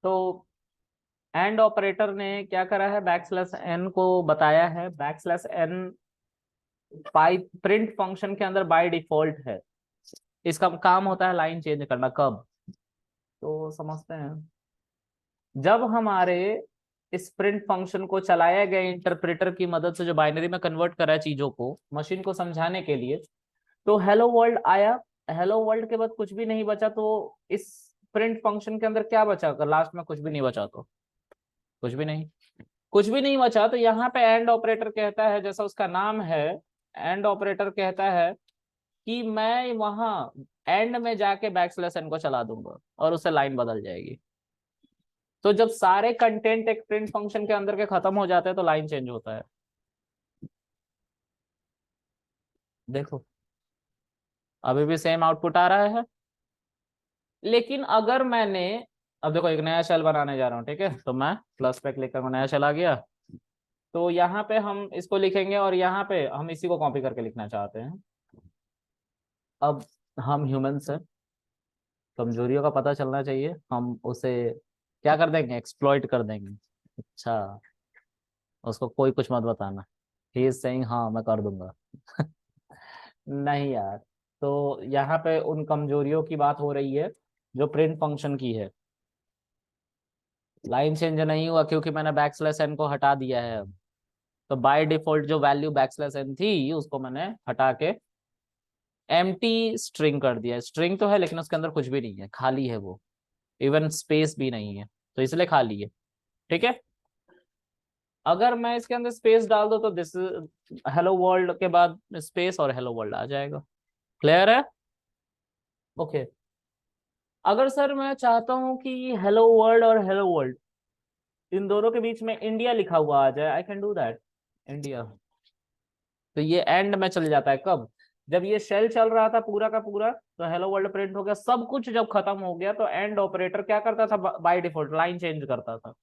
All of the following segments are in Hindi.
तो एंड ऑपरेटर ने क्या करा है, बैकस्लैश एन को बताया है। बैकस्लैश एन पाई प्रिंट फंक्शन के अंदर बाय डिफॉल्ट है। इसका काम होता है लाइन चेंज करना। कब? तो समझते हैं। जब हमारे इस प्रिंट फंक्शन को चलाया गया इंटरप्रेटर की मदद से, जो बाइनरी में कन्वर्ट करा है चीजों को मशीन को समझाने के लिए, तो हेलो वर्ल्ड आया। हेलो वर्ल्ड के बाद कुछ भी नहीं बचा, तो इस प्रिंट फंक्शन के अंदर क्या बचा? अगर लास्ट में कुछ भी नहीं बचा तो कुछ भी नहीं, कुछ भी नहीं बचा, तो यहाँ पे एंड ऑपरेटर कहता है, जैसा उसका नाम है, एंड ऑपरेटर कहता है कि मैं वहां एंड में जाके बैकस्लैश एन को चला दूंगा और उससे लाइन बदल जाएगी। तो जब सारे कंटेंट एक प्रिंट फंक्शन के अंदर के खत्म हो जाते हैं तो लाइन चेंज होता है। देखो, अभी भी सेम आउटपुट आ रहा है। लेकिन अगर मैंने, अब देखो एक नया शेल बनाने जा रहा हूँ, ठीक है, तो मैं प्लस पे क्लिक करूँ, नया शेल आ गया। तो यहाँ पे हम इसको लिखेंगे और यहाँ पे हम इसी को कॉपी करके लिखना चाहते हैं। अब हम ह्यूमंस हैं, कमजोरियों का पता चलना चाहिए, हम उसे क्या कर देंगे, एक्सप्लॉइट कर देंगे। अच्छा, उसको कोई कुछ मत बताना, ही इज सेइंग हाँ मैं कर दूंगा। नहीं यार। तो यहाँ पे उन कमजोरियों की बात हो रही है जो प्रिंट फंक्शन की है। लाइन चेंज नहीं हुआ क्योंकि मैंने बैकस्लैश एन को हटा दिया है अब। तो बाय डिफॉल्ट जो वैल्यू बैकस्लैश एन थी उसको मैंने हटा के एम्प्टी स्ट्रिंग कर दिया। स्ट्रिंग तो है लेकिन उसके अंदर कुछ भी नहीं है, खाली है वो, इवन स्पेस भी नहीं है, तो इसलिए खाली है। ठीक है। अगर मैं इसके अंदर स्पेस डाल दूं तो दिस हेलो वर्ल्ड के बाद स्पेस और हेलो वर्ल्ड आ जाएगा। क्लियर है? ओके। अगर सर मैं चाहता हूं कि हेलो वर्ल्ड और हेलो वर्ल्ड इन दोनों के बीच में इंडिया लिखा हुआ आ जाए, I can do that, India. तो ये एंड में चल जाता है कब? जब ये शेल चल रहा था पूरा का पूरा, तो हेलो वर्ल्ड प्रिंट हो गया, सब कुछ जब खत्म हो गया तो एंड ऑपरेटर क्या करता था, बाय डिफॉल्ट लाइन चेंज करता था।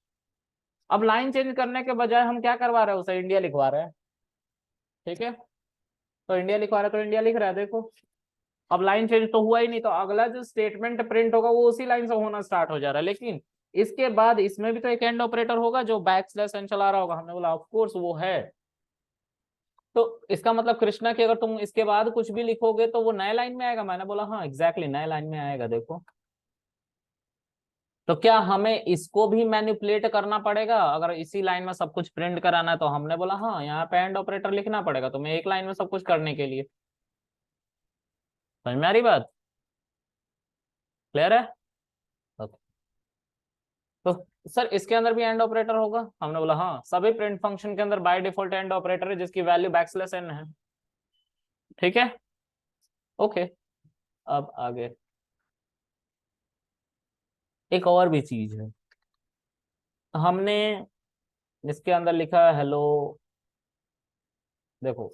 अब लाइन चेंज करने के बजाय हम क्या करवा रहे हैं, उसे इंडिया लिखवा रहे हैं। ठीक है। तो इंडिया लिखवा रहे हैं तो इंडिया लिख रहा है, देखो। अब लाइन चेंज तो हुआ ही नहीं, तो अगला जो स्टेटमेंट प्रिंट होगा वो उसी लाइन से होना स्टार्ट हो जा रहा है। लेकिन इसके बाद इसमें भी तो एक एंड ऑपरेटर होगा जो बैक स्लैश एन चला रहा होगा। हमने बोला ऑफ कोर्स वो है। तो इसका मतलब कृष्णा की अगर तुम इसके बाद कुछ भी लिखोगे तो वो नए लाइन में आएगा। मैंने बोला हाँ एग्जैक्टली नए लाइन में आएगा, देखो। तो क्या हमें इसको भी मैनिपुलेट करना पड़ेगा अगर इसी लाइन में सब कुछ प्रिंट कराना है? तो हमने बोला हाँ यहाँ पे एंड ऑपरेटर लिखना पड़ेगा तुम्हें एक लाइन में सब कुछ करने के लिए। समझ में आ रही बात? क्लियर है? Okay. तो सर इसके अंदर भी एंड ऑपरेटर होगा? हमने बोला हाँ, सभी प्रिंट फंक्शन के अंदर बाय डिफॉल्ट एंड ऑपरेटर है जिसकी वैल्यू बैकस्लैश एन है। ठीक है। ओके। अब आगे एक और भी चीज है। हमने इसके अंदर लिखा है हेलो। देखो,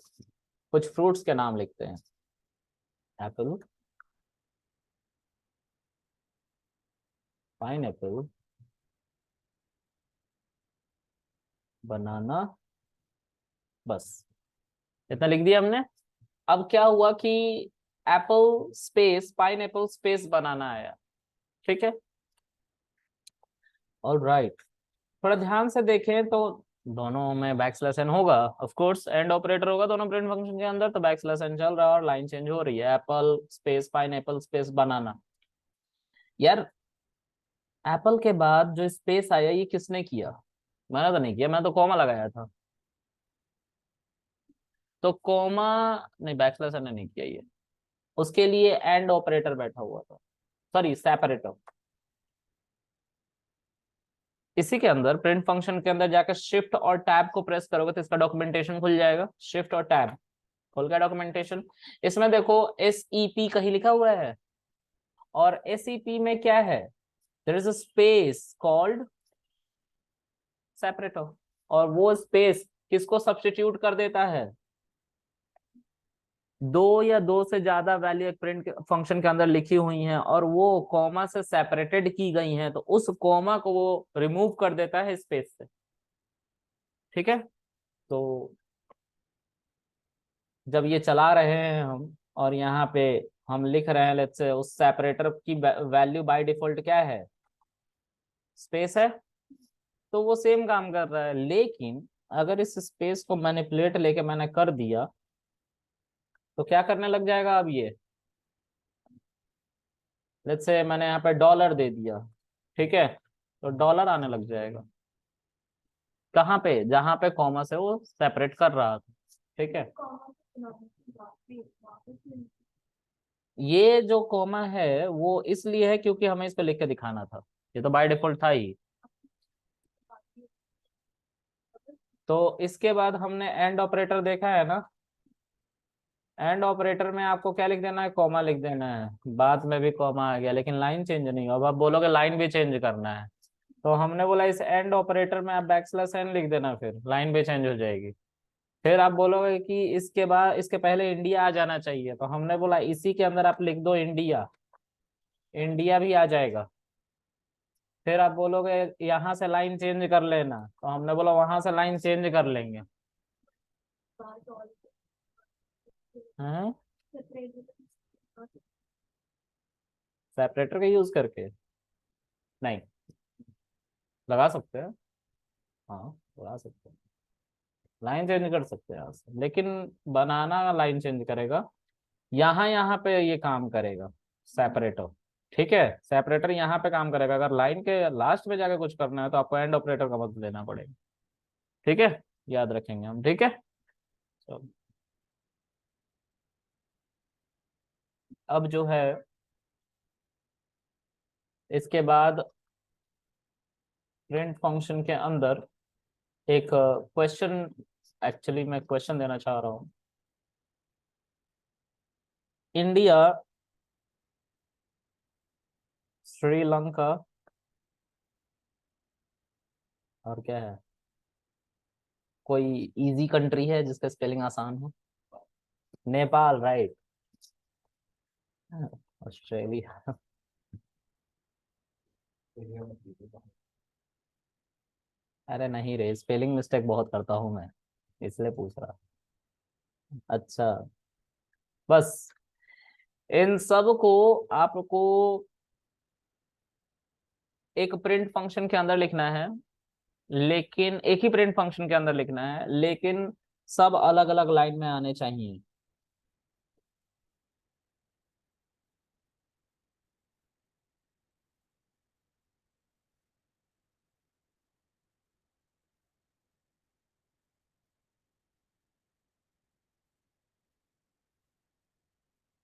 कुछ फ्रूट्स के नाम लिखते हैं। एप्पल, पाइनएप्पल, बनाना, बस इतना लिख दिया हमने। अब क्या हुआ कि एप्पल स्पेस पाइनएप्पल स्पेस बनाना आया। ठीक है। All right. थोड़ा ध्यान से देखें तो दोनों में बैकस्लैश एन होगा, ऑफ कोर्स एंड ऑपरेटर होगा दोनों प्रिंट फंक्शन के अंदर, तो बैकस्लैश एन चल रहा है और लाइन चेंज हो रही है, एप्पल स्पेस पाइनएप्पल स्पेस बनाना। यार, एप्पल के बाद जो स्पेस आया ये किसने किया? मैंने तो नहीं किया, मैं तो कॉमा लगाया था। तो कॉमा नहीं, बैकस्लैश एन ने नहीं किया ये, उसके लिए एंड ऑपरेटर बैठा हुआ था, सॉरी सेपरेटर। इसी के अंदर प्रिंट फंक्शन के अंदर जाकर शिफ्ट और टैब को प्रेस करोगे तो इसका डॉक्यूमेंटेशन खुल जाएगा। शिफ्ट और टैब खोल गया डॉक्यूमेंटेशन। इसमें देखो SEP कहीं लिखा हुआ है, और SEP में क्या है, there is a space called separator, और वो स्पेस किसको सब्स्टिट्यूट कर देता है? दो या दो से ज्यादा वैल्यू एक प्रिंट फंक्शन के अंदर लिखी हुई हैं और वो कॉमा से सेपरेटेड की गई हैं, तो उस कॉमा को वो रिमूव कर देता है स्पेस से। ठीक है। तो जब ये चला रहे हैं हम और यहाँ पे हम लिख रहे हैं, लेट्स से उस सेपरेटर की वैल्यू बाय डिफॉल्ट क्या है, स्पेस है, तो वो सेम काम कर रहा है। लेकिन अगर इस स्पेस को मैनिपुलेट लेके मैंने कर दिया तो क्या करने लग जाएगा अब ये, लेट्स से मैंने यहाँ पे डॉलर दे दिया, ठीक है, तो डॉलर आने लग जाएगा कहाँ पे, जहां पे कॉमा से वो सेपरेट कर रहा था, ठीक है। ये जो कॉमा है वो इसलिए है क्योंकि हमें इस पे लिख के दिखाना था, ये तो बाय डिफॉल्ट था ही। तो इसके बाद हमने एंड ऑपरेटर देखा है ना, एंड ऑपरेटर में आपको क्या लिख देना है, कॉमा लिख देना है। बाद में भी कॉमा आ गया लेकिन लाइन चेंज नहीं हुआ, अब आप बोलोगे लाइन भी चेंज करना है, तो हमने बोला इस एंड ऑपरेटर में आप बैकस्लैश एन लिख देना, फिर लाइन भी चेंज हो जाएगी। फिर आप बोलोगे कि इसके बाद इसके पहले इंडिया आ जाना चाहिए, तो हमने बोला इसी के अंदर आप लिख दो इंडिया, इंडिया भी आ जाएगा। फिर आप बोलोगे यहाँ से लाइन चेंज कर लेना, तो हमने बोला वहां से लाइन चेंज कर लेंगे। हैं, सेपरेटर का यूज करके नहीं, लगा सकते हैं, हाँ लगा सकते हैं, लाइन चेंज कर सकते हैं यहाँ से, लेकिन बनाना लाइन चेंज करेगा, यहाँ यहाँ पे ये काम करेगा सेपरेटर, ठीक है। सेपरेटर यहाँ पे काम करेगा, अगर लाइन के लास्ट में जाके कुछ करना है तो आपको एंड ऑपरेटर का मदद लेना पड़ेगा, ठीक है, याद रखेंगे हम, ठीक है। चलो अब जो है इसके बाद प्रिंट फंक्शन के अंदर एक क्वेश्चन, एक्चुअली मैं क्वेश्चन देना चाह रहा हूँ। इंडिया, श्रीलंका, और क्या है, कोई इजी कंट्री है जिसका स्पेलिंग आसान हो, नेपाल, राइट, ऑस्ट्रेलिया। अरे नहीं रे, स्पेलिंग मिस्टेक बहुत करता हूँ मैं, इसलिए पूछ रहा। अच्छा, बस इन सब को आपको एक प्रिंट फंक्शन के अंदर लिखना है, लेकिन एक ही प्रिंट फंक्शन के अंदर लिखना है, लेकिन सब अलग अलग लाइन में आने चाहिए।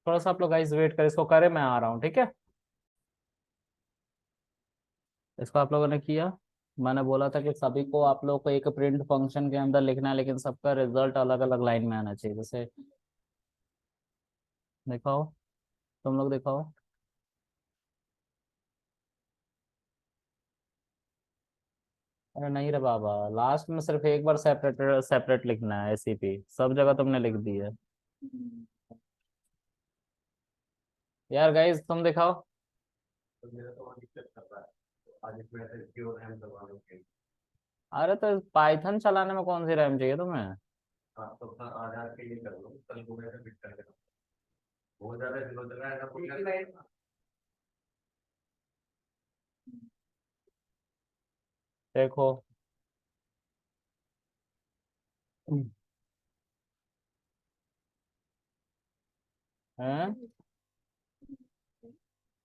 थोड़ा सा आप लोग गाइस वेट करें, इसको करें, मैं आ रहा हूँ, ठीक है। इसको आप लोगों ने किया, मैंने बोला था कि सभी को आप लोग को एक प्रिंट फंक्शन के अंदर लिखना है, लेकिन सबका रिजल्ट अलग अलग लाइन में आना चाहिए। जैसे दिखाओ, तुम लोग दिखाओ। अरे नहीं रे बाबा, लास्ट में सिर्फ एक बार सेपरेट सेपरेट लिखना है, एसीपी सब जगह तुमने लिख दी है। यार गाइस तुम दिखाओ। अरे तो पाइथन चलाने में कौन सी रैम चाहिए तुम्हें। देखो, हैं,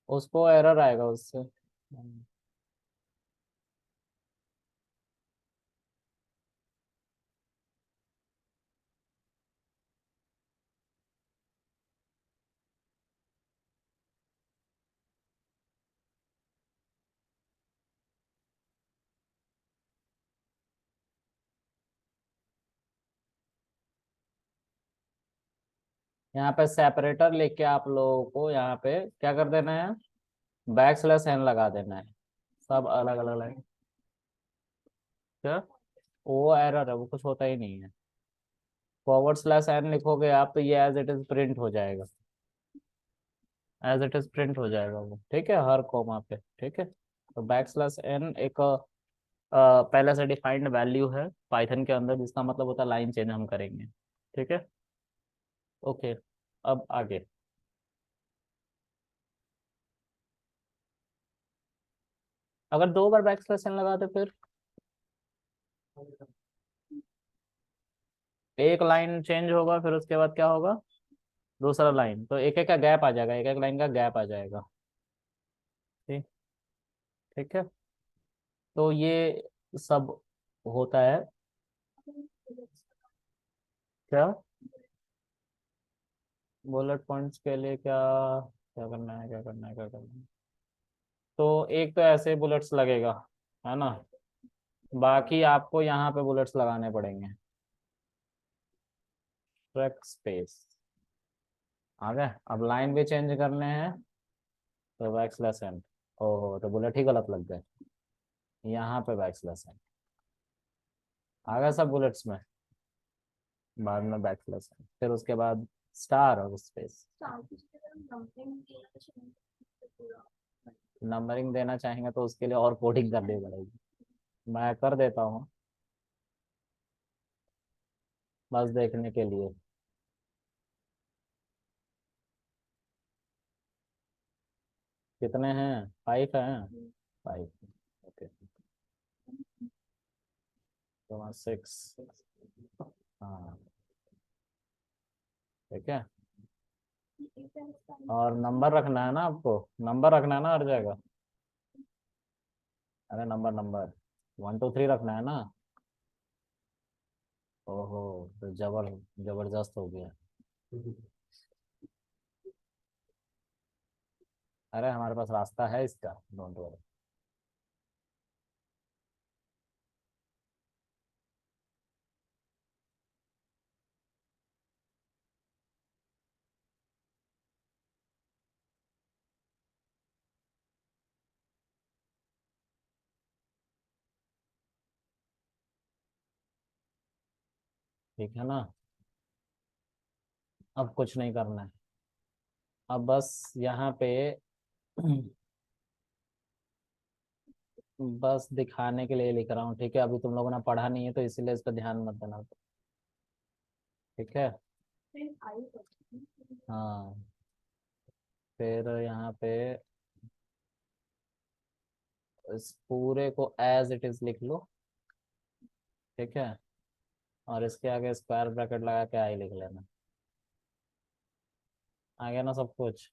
उसको एरर आएगा उससे। यहाँ पे सेपरेटर लेके आप लोगों को यहाँ पे क्या कर देना है, बैक स्लैश एन लगा देना है, सब अलग अलग लाइन। क्या, वो एरर है, वो कुछ होता ही नहीं है। फॉरवर्ड स्लैश एन लिखोगे आप तो ये एज इट इज प्रिंट हो जाएगा, एज इट इज प्रिंट हो जाएगा वो, ठीक है, हर कॉमा पे, ठीक है। तो बैक स्लैश एन एक पहले से डिफाइंड वैल्यू है पाइथन के अंदर, जिसका मतलब होता है लाइन चेंज हम करेंगे, ठीक है। ओके, अब आगे। अगर 2 बार बैक स्लैश एन लगाते फिर एक लाइन चेंज होगा, फिर उसके बाद क्या होगा, दूसरा लाइन, तो एक एक का गैप आ जाएगा, एक एक लाइन का गैप आ जाएगा। ठीक। ठीक है, तो ये सब होता है। क्या बुलेट पॉइंट्स के लिए क्या क्या करना है, क्या करना है, क्या करना है, तो एक तो ऐसे बुलेट्स लगेगा, है ना, बाकी आपको यहाँ पे बुलेट्स लगाने पड़ेंगे। ट्रैक स्पेस आ गए, अब लाइन भी चेंज करने हैं, तो बैक स्लैश एन। ओहो, तो बुलेट ही गलत लग गए, यहाँ पे बैक स्लैश एन आ गया सब बुलेट्स में, बाद में बैक स्लैश एन, फिर उसके बाद स्टार और स्पेस। नंबरिंग देना चाहेंगे तो उसके लिए और कोडिंग करनी पड़ेगी, मैं कर देता हूँ बस देखने के लिए। कितने हैं, 5 हैं, 5। ओके, तो 6। हाँ, ठीक है, और नंबर रखना है ना आपको, नंबर रखना है ना हर जगह। अरे नंबर नंबर 1 2 3 रखना है ना। ओहो, तो जबरदस्त हो गया। अरे हमारे पास रास्ता है इसका, डोंट वरी। ठीक है ना, अब कुछ नहीं करना है, अब बस यहाँ पे बस दिखाने के लिए लिख रहा हूँ, ठीक है, अभी तुम लोगों ने पढ़ा नहीं है तो इसीलिए इस पर ध्यान मत देना। ठीक है, हाँ, फिर यहाँ पे इस पूरे को एज इट इज लिख लो। ठीक है, और इसके आगे स्क्वायर ब्रैकेट लगा के आई लिख लेना। आ गया ना सब कुछ।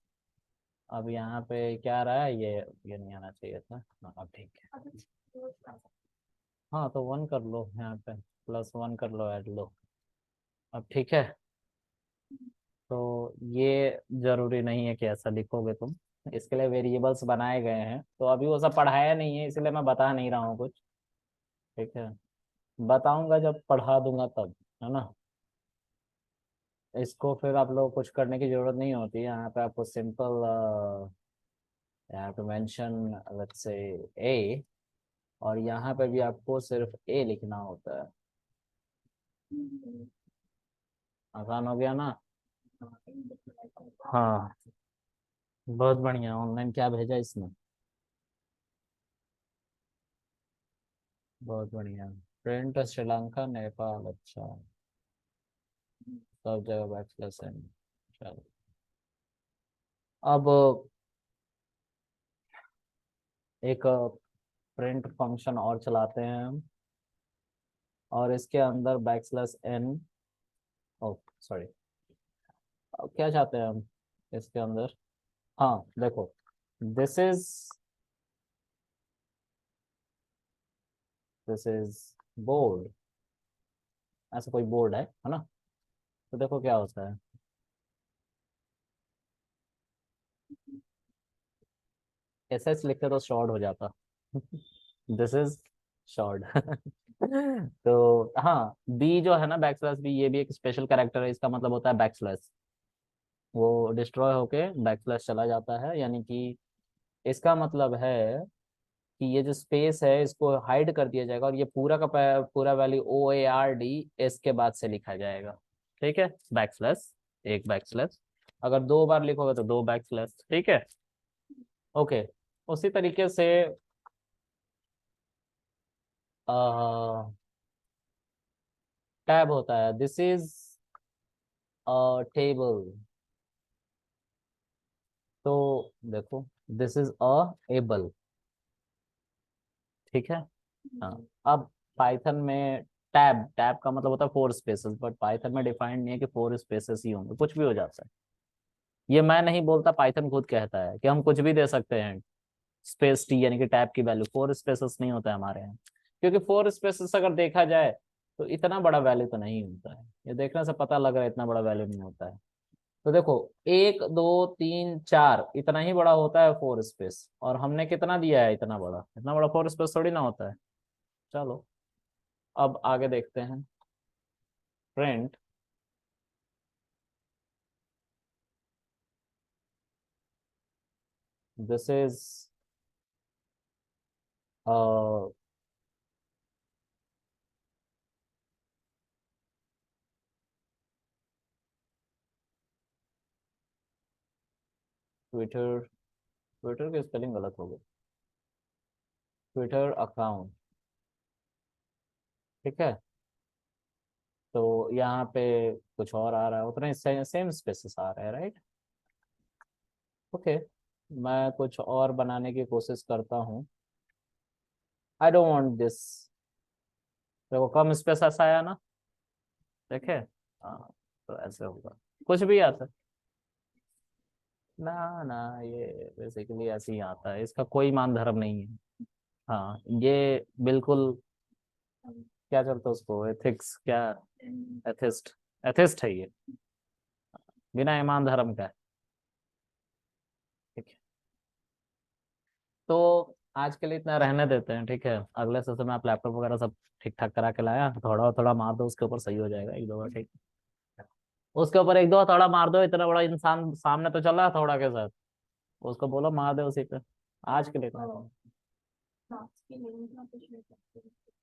अब यहाँ पे क्या रहा है, ये नहीं आना चाहिए था। हाँ, अब ठीक है। हाँ, तो 1 कर लो यहाँ पे, +1 कर लो, ऐड लो। अब ठीक है, तो ये जरूरी नहीं है कि ऐसा लिखोगे तुम, इसके लिए वेरिएबल्स बनाए गए हैं, तो अभी वो सब पढ़ाया नहीं है इसलिए मैं बता नहीं रहा हूँ कुछ। ठीक है, बताऊंगा जब पढ़ा दूंगा तब, है ना। इसको फिर आप लोग कुछ करने की जरूरत नहीं होती है, यहाँ पे आपको सिंपल यहाँ पे मेंशन लेट्स से ए, और यहाँ पे भी आपको सिर्फ ए लिखना होता है। आसान हो गया ना। हाँ, बहुत बढ़िया, ऑनलाइन क्या भेजा इसने, बहुत बढ़िया। प्रिंट श्रीलंका नेपाल, अच्छा, सब जगह बैकस्लैश है। चलो, अब एक प्रिंट फंक्शन और चलाते हैं हम, और इसके अंदर बैकस्लैश एन, ओ सॉरी, अब क्या चाहते हैं हम इसके अंदर। हाँ देखो, this is this is board, ऐसा कोई बोर्ड है ना, तो देखो क्या होता है। SS लिखते तो शॉर्ट हो जाता। This is short. तो हाँ, बी जो है ना, बैकस्लैश बी, ये भी एक स्पेशल कैरेक्टर है, इसका मतलब होता है बैकस्लैश, वो डिस्ट्रॉय होके बैकस्लैश चला जाता है, यानी कि इसका मतलब है कि ये जो स्पेस है इसको हाइड कर दिया जाएगा, और ये पूरा का पूरा वैल्यू OARD S के बाद से लिखा जाएगा। ठीक है, बैकस्लैश, एक बैकस्लैश, अगर 2 बार लिखोगे तो 2 बैकस्लैश। ठीक है, ओके, उसी तरीके से टैब होता है, दिस इज टेबल, तो देखो, दिस इज अ एबल, ठीक है। हाँ, अब पाइथन में टैब टैब का मतलब होता है फोर स्पेसेस, बट पाइथन में डिफाइंड नहीं है कि फोर स्पेसेस ही होंगे, कुछ भी हो जाता है। ये मैं नहीं बोलता, पाइथन खुद कहता है कि हम कुछ भी दे सकते हैं स्पेस टी यानी कि टैब की वैल्यू, फोर स्पेसेस नहीं होता है हमारे यहाँ। क्योंकि फोर स्पेसेस अगर देखा जाए तो इतना बड़ा वैल्यू तो नहीं होता है, ये देखने से पता लग रहा है इतना बड़ा वैल्यू नहीं होता है। तो देखो, एक दो तीन चार इतना ही बड़ा होता है फोर स्पेस, और हमने कितना दिया है, इतना बड़ा फोर स्पेस थोड़ी ना होता है। चलो अब आगे देखते हैं। Print this is Twitter, Twitter की स्पेलिंग गलत हो गई, ट्विटर अकाउंट। ठीक है, तो यहाँ पे कुछ और आ रहा है, उतना ही सेम स्पेसेस आ रहा है, राइट। ओके, मैं कुछ और बनाने की कोशिश करता हूँ। I don't want this. देखो कम स्पेसेस आया ना, देखे। हाँ, तो ऐसे होगा, कुछ भी आता है। ना ना, ये बेसिकली ऐसे ही आता है, इसका कोई मान धर्म नहीं है। हाँ, ये बिल्कुल क्या चलता है उसको, एथिक्स क्या, एथिस्ट, एथिस्ट है ये, बिना ईमान धर्म का है। ठीक है, तो आज के लिए इतना रहने देते हैं, ठीक है। अगले सेशन में आप लैपटॉप वगैरह सब ठीक ठाक करा के लाया, थोड़ा थोड़ा मार दो उसके ऊपर, सही हो जाएगा एक दो बार, ठीक। उसके ऊपर एक दो थोड़ा मार दो, इतना बड़ा इंसान सामने तो चल रहा है थोड़ा के साथ, उसको बोलो मार दे उसी पे। आज के लिए इतना।